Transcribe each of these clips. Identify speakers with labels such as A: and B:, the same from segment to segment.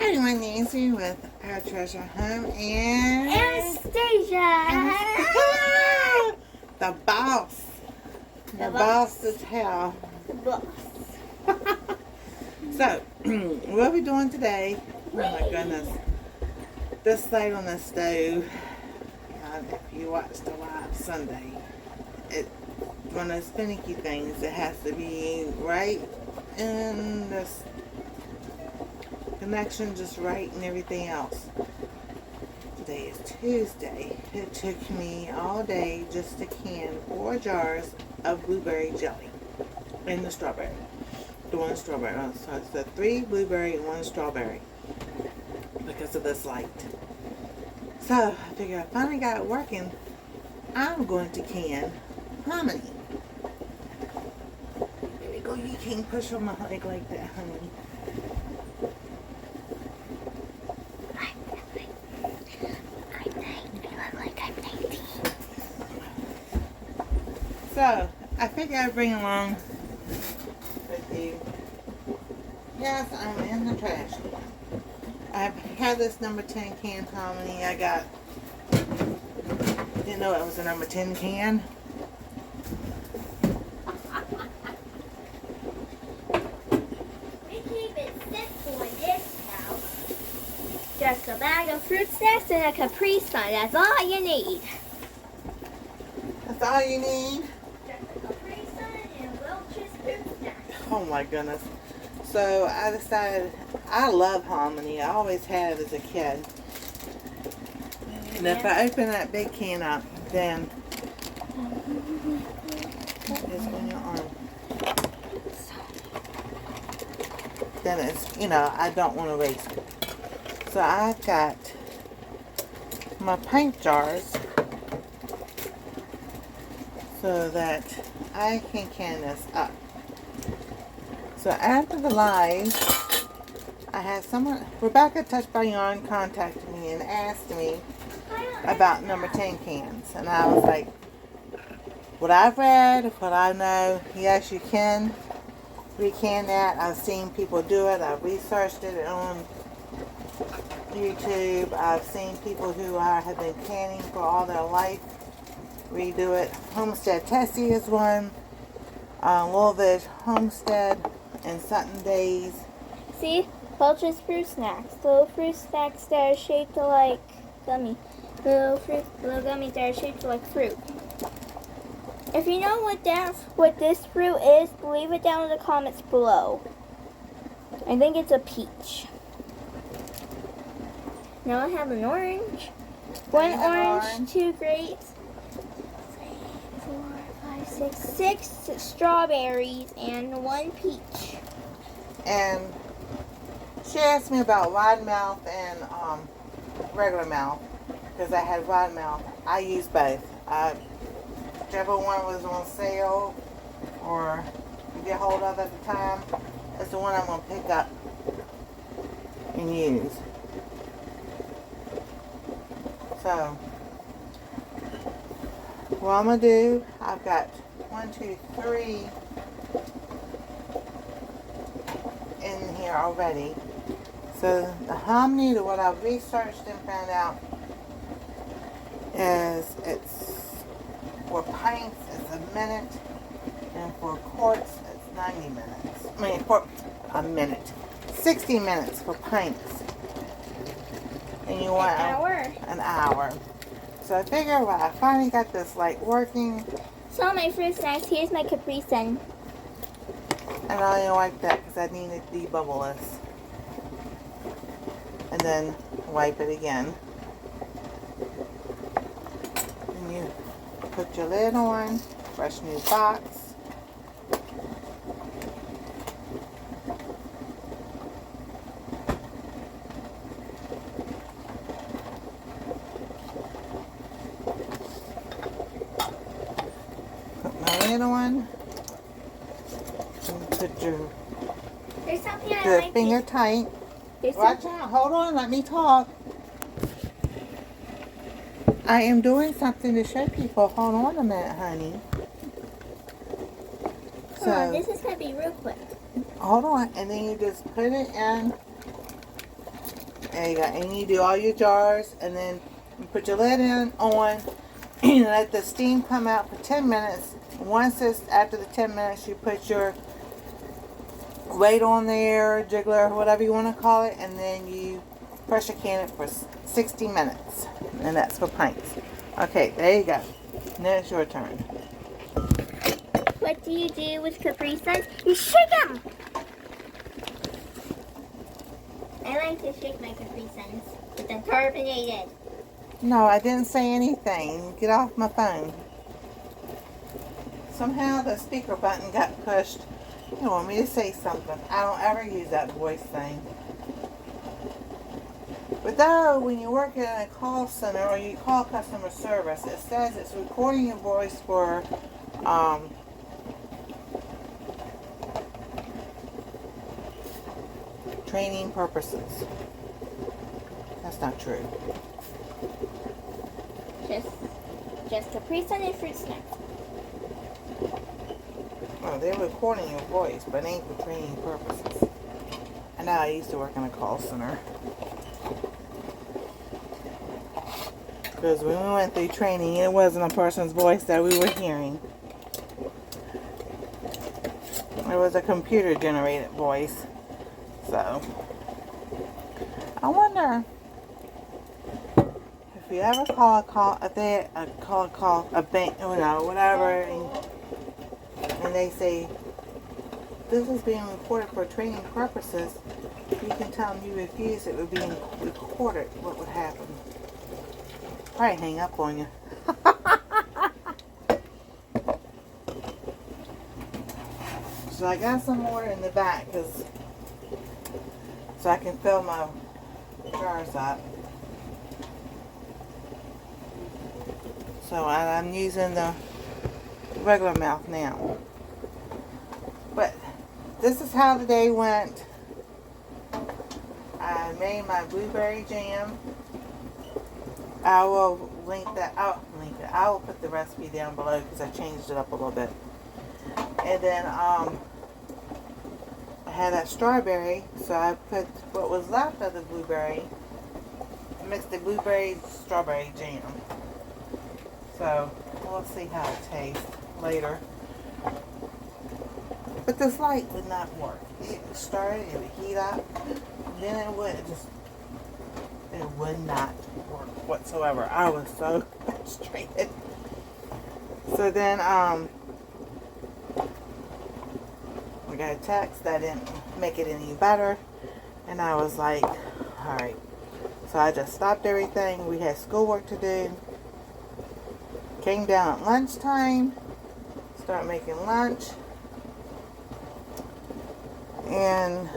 A: Hi, my Nancy with our treasure home and
B: Anastasia.
A: the boss. The boss is hell.
B: Boss.
A: So, what are we doing today? Oh my goodness. This light on the stove, if you watched the live Sunday, it's one of those finicky things that has to be right in this connection, just right, and everything else. Today is Tuesday. It took me all day just to can 4 jars of blueberry jelly and the strawberry. The one strawberry. So it's the 3 blueberry and 1 strawberry because of this light. So I figured I finally got it working. I'm going to can hominy. There we go. You can't push on my leg like that, honey. So, I figured I'd bring along with you. Yes, I'm in the trash can. I've had this number 10 can hominy. I got, didn't know it was a number 10 can.
B: We keep it simple in this house. Just a bag of fruit snacks and a Capri Sun. That's all you need.
A: That's all you need? Oh my goodness. So I decided, I love hominy. I always have as a kid. And if I open that big can up, then it's on your arm. Then it's, I don't want to waste it. So I've got my pint jars so that I can can this up. So after the live, I had someone, Rebecca Touched by Yarn, contacted me and asked me about number 10 cans. And I was like, what I've read, what I know, yes, you can recan that. I've seen people do it. I've researched it on YouTube. I've seen people who have been canning for all their life redo it. Homestead Tessie is one. Louisville Homestead and Sutton Days.
B: See, Welch's fruit snacks. Little fruit snacks that are shaped like gummy. Little gummies that are shaped like fruit. If you know what this fruit is, leave it down in the comments below. I think it's a peach. Now I have an orange. 1 orange, 2 grapes. 6 strawberries and 1 peach.
A: And she asked me about wide mouth and regular mouth because I had wide mouth. I use both. Whichever one was on sale or you get hold of at the time, that's the one I'm going to pick up and use. So, what I'm going to do, I've got 1, 2, 3 in here already. So the hominy, what I've researched and found out is for pints it's a minute, and for quarts it's 90 minutes. I mean, for a minute, 60 minutes for pints, and you want an hour. So I figure, well, I finally got this light working.
B: So my fruit snacks, here's my Capri Sun.
A: And I only like that because I need to debubble this. And then wipe it again. And you put your lid on, fresh new box. Put my lid on. And put your
B: There's something I like.
A: finger tight.
B: There's
A: Watch out. Hold on. Let me talk. I am doing something to show people. Hold on a minute, honey.
B: Hold on, this is going to be real quick.
A: Hold on. And then you just put it in There you go. And you do all your jars, and then you put your lid on, and let the steam come out for 10 minutes. Once it's after the 10 minutes, you put your weight on there, jiggler, whatever you want to call it, and then you pressure can it for 60 minutes. And that's for pints. Okay, there you go. Now it's your turn.
B: What do you do with Capri Suns? You shake them! I like to shake my Capri Suns with them carbonated.
A: No, I didn't say anything. Get off my phone. Somehow the speaker button got pushed. You want me to say something. I don't ever use that voice thing. But though, when you work in a call center or you call customer service, it says it's recording your voice for training purposes. That's not true.
B: Just Capri Sun and fruit snacks.
A: Well, they're recording your voice, but it ain't for training purposes. I know I used to work in a call center. Because when we went through training, it wasn't a person's voice that we were hearing. It was a computer-generated voice. So, I wonder if you ever call a bank, you know, whatever, and they say, this is being recorded for training purposes, you can tell them you refuse it would be recorded, what would happen? Probably hang up on you. So I got some water in the back so I can fill my jars up. So I'm using the regular mouth now. But this is how the day went. I made my blueberry jam. I will link that. I will put the recipe down below because I changed it up a little bit. And then I had that strawberry, so I put what was left of the blueberry, mixed the blueberry strawberry jam. So we'll see how it tastes later. But this light would not work. It would start, it would heat up, then it would not work whatsoever. I was so frustrated. So then I got a text that didn't make it any better, and I was like, alright. So I just stopped everything. We had schoolwork to do. Came down at lunchtime, started making lunch, and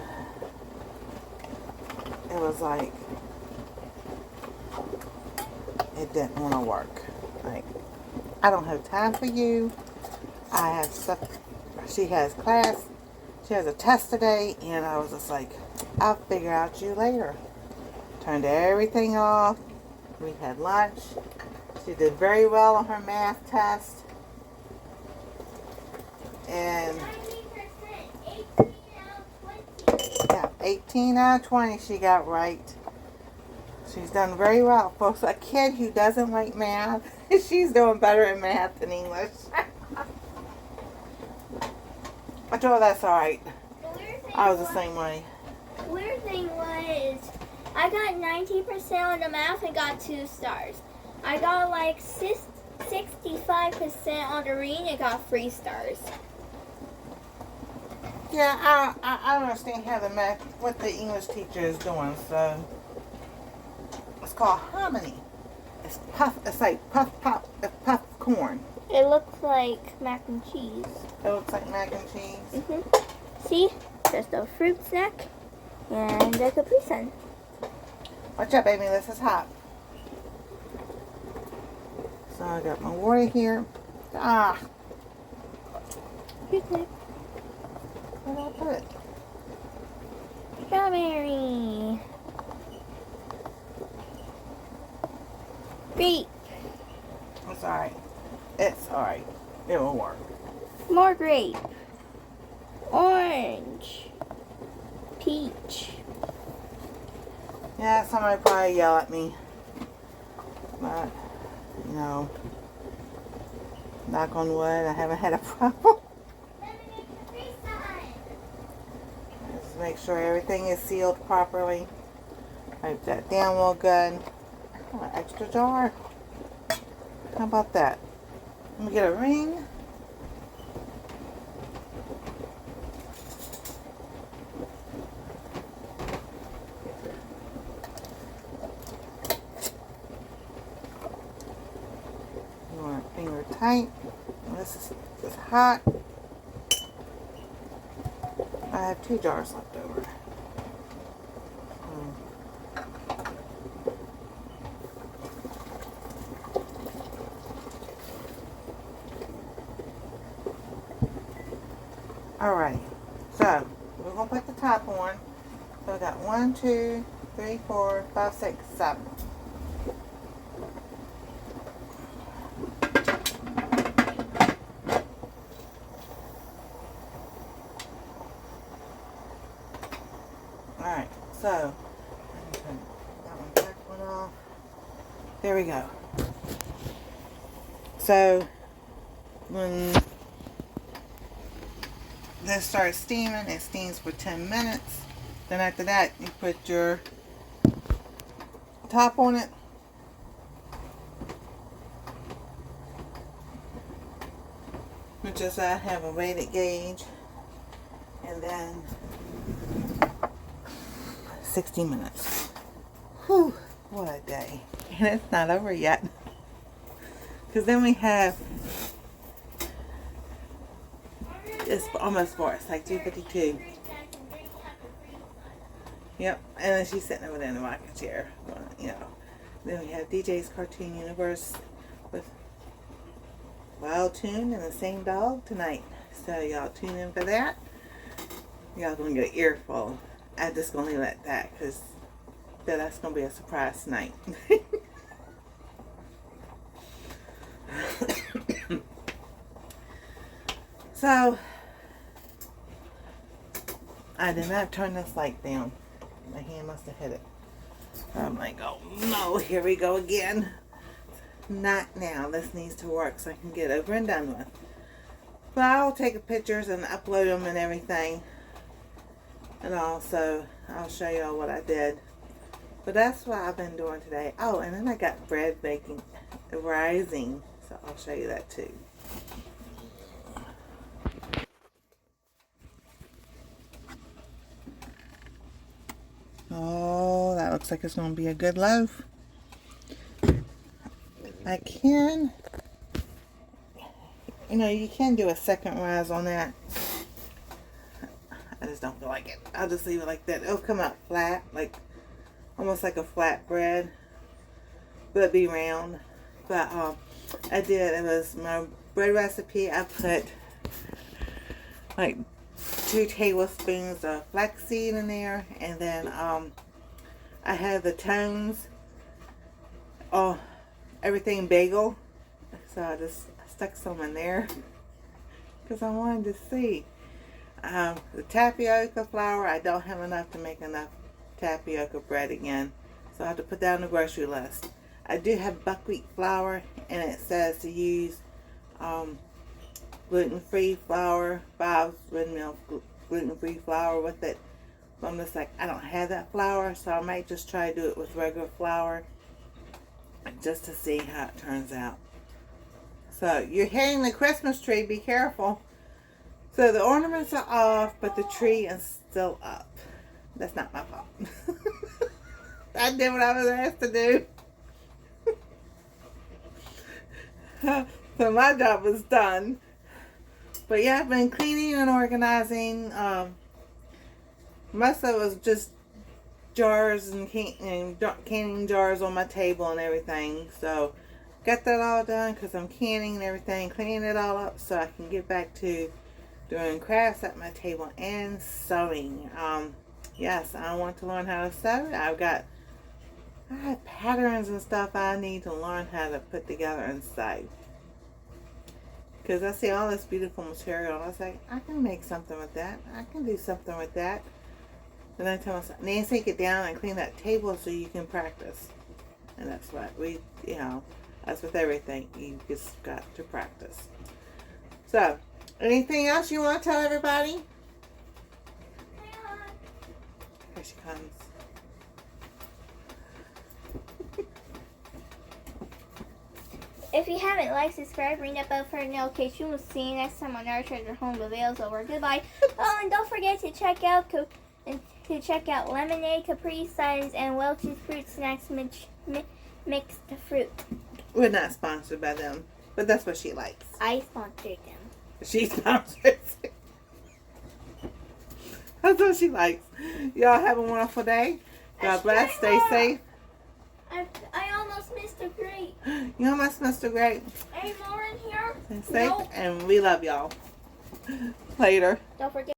A: it was like it didn't want to work. Like, I don't have time for you. I have stuff. She has class. She has a test today, and I was just like, I'll figure out you later. Turned everything off. We had lunch. She did very well on her math test. And 18 out of 20 she got right. She's done very well. For a kid who doesn't like math, she's doing better in math than English. I told her that's alright. I was the same way.
B: The weird thing was, I got 90% on the math and got 2 stars. I got like 65% on the reading and got 3 stars.
A: Yeah, I don't understand how the math, what the English teacher is doing. So it's called Hominy. It's like puff corn.
B: It looks like mac and cheese.
A: It looks like mac and cheese.
B: See, just a fruit snack and a Capri Sun.
A: Watch out, baby. This is hot. So I got my water here.
B: Fruit snack.
A: Where did I put it?
B: Strawberry. Grape.
A: It's alright. It's alright. It will work.
B: More grape. Orange. Peach.
A: Yeah, somebody probably yell at me. But, you know, knock on wood, I haven't had a problem. Just make sure everything is sealed properly. Wipe that down real good. Oh, an extra jar. How about that? Let me get a ring. You want it finger tight. This is hot. I have 2 jars left over. Alright, so we're going to put the top on. So I got 1, 2, 3, 4, 5, 6, 7. Alright, so that one off. There we go. So when this starts steaming, it steams for 10 minutes. Then after that, you put your top on it. Which is, I have a weighted gauge. And then 60 minutes. Whew, what a day. And it's not over yet. Because then we have, it's almost 4. It's like 2:52. Yep. And then she's sitting over there in the rocking chair. You know. Then we have DJ's Cartoon Universe with Wild Toon and the same dog tonight. So y'all tune in for that. Y'all gonna get an earful. I'm just gonna leave it at that because that's gonna be a surprise tonight. So I did not turn this light down. My hand must have hit it. I'm like, oh no, here we go again. Not now. This needs to work so I can get over and done with. But I'll take pictures and upload them and everything. And also, I'll show y'all what I did. But that's what I've been doing today. Oh, and then I got bread baking, rising. So I'll show you that too. Oh, that looks like it's going to be a good loaf. I can, you can do a second rise on that. I just don't feel like it. I'll just leave it like that. It'll come out flat, like almost like a flat bread, but it'll be round. But I did, it was my bread recipe. I put like 2 tablespoons of flax-seed in there, and then I have the Toon's everything bagel, so I just stuck some in there because I wanted to see. The tapioca flour, I don't have enough to make enough tapioca bread again, so I have to put that on the grocery list. I do have buckwheat flour, and it says to use gluten-free flour, Bob's Red Mill gluten-free flour with it. But I'm just like, I don't have that flour, so I might just try to do it with regular flour just to see how it turns out. So you're hitting the Christmas tree, be careful. So the ornaments are off, but the tree is still up. That's not my fault. I did what I was asked to do. So my job was done. But yeah, I've been cleaning and organizing. Most of it was just jars and canning jars on my table and everything. So got that all done because I'm canning and everything, cleaning it all up so I can get back to doing crafts at my table and sewing. Yes, I want to learn how to sew. I have patterns and stuff I need to learn how to put together and sew. Because I see all this beautiful material and I was like, I can make something with that. I can do something with that. And I tell myself, Nancy, get down and clean that table so you can practice. And that's what we, that's with everything. You just got to practice. So, anything else you want to tell everybody? Here she comes.
B: If you haven't liked, subscribe, ring that bell for notification. We'll see you next time on our treasure home. The veil's over. Goodbye. Oh, and don't forget to check out lemonade, Capri Suns, and Welch's fruit snacks mixed fruit.
A: We're not sponsored by them, but that's what she likes.
B: I sponsored them.
A: She sponsors. That's what she likes. Y'all have a wonderful day. God bless. Stay safe.
B: I almost missed a grape.
A: You almost missed a grape.
B: Any more in here?
A: Stay safe, and we love y'all. Later.
B: Don't forget.